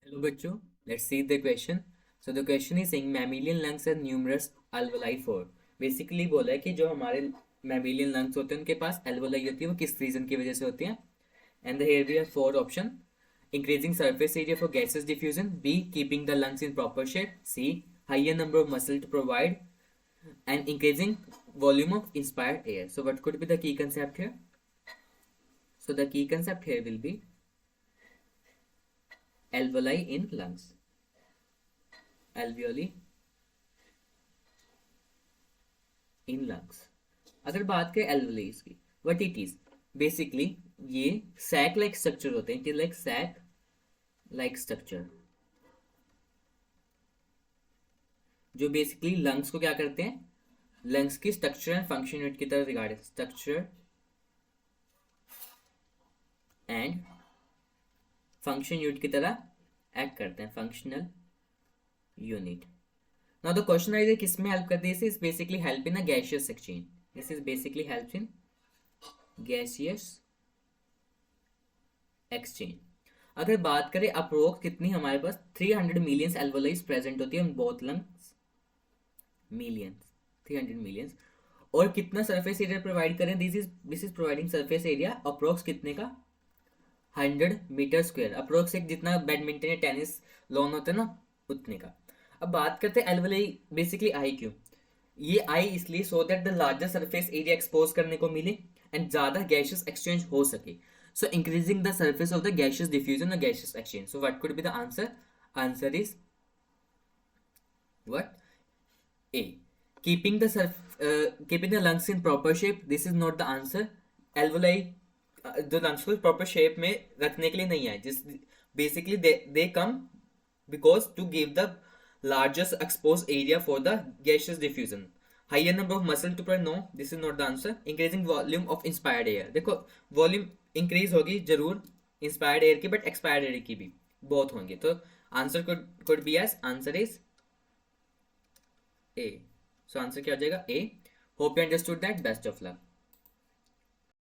Hello बच्चों, let's see the question. So the question is saying mammalian lungs have numerous alveoli for. Basically बोला है कि जो हमारे mammalian lungs होते हैं उनके पास alveoli होती है, वो किस रीजन की वजह से होती हैं. And here we have four option: increasing surface area for gaseous diffusion, B keeping the lungs in proper shape, C higher number of muscle to provide, and increasing volume of inspired air. So what could be the key concept here? So the key concept here will be alveoli in lungs. Alveoli in lungs. अगर बात करें एल्वोलीज की, what it is, basically ये sac like structure होते हैं. कि like sac like structure जो basically lungs को क्या करते हैं, लंग्स की स्ट्रक्चर एंड फंक्शन यूनिट की तरह regard, structure and function unit की तरह एक्ट करते हैं, functional unit. Now the question is किस में हेल्प करती है? This is basically help in a gaseous exchange. This is basically helps in gaseous exchange. अगर बात करें अप्रोक्स कितनी हमारे पास 300 मिलियंस एल्वोलाइज प्रेजेंट होती है in both lungs, millions, 300 millions. और कितना सरफेस एरिया प्रोवाइड करें? This is providing surface area approx कितने का, 100 मीटर स्क्वायर. अप्रोक्स एक जितना बैडमिंटन या टेनिस लॉन होता है ना, उतने का. अब बात करते हैं एल्वोलाई. बेसिकली आई क्यों? ये आई इसलिए so that the larger surface area expose करने को मिले एंड ज्यादा गैशियस एक्सचेंज हो सके. So increasing the surface of the gaseous diffusion और gaseous exchange. So what could be the answer? Answer is what? A. Keeping the lungs in proper shape. This is not the answer. Alveoli जो lungs को proper shape में रखने के लिए नहीं आए, जिस basically they come because to give the largest exposed area for the gaseous diffusion. Higher number of muscle to provide, no, this is not the answer. Increasing volume of inspired air. देखो volume increase होगी जरूर inspired air की, but expired air की भी बहुत होंगे. तो answer could be as answer is A. So answer क्या हो जाएगा? A. Hope you understood that. Best of luck.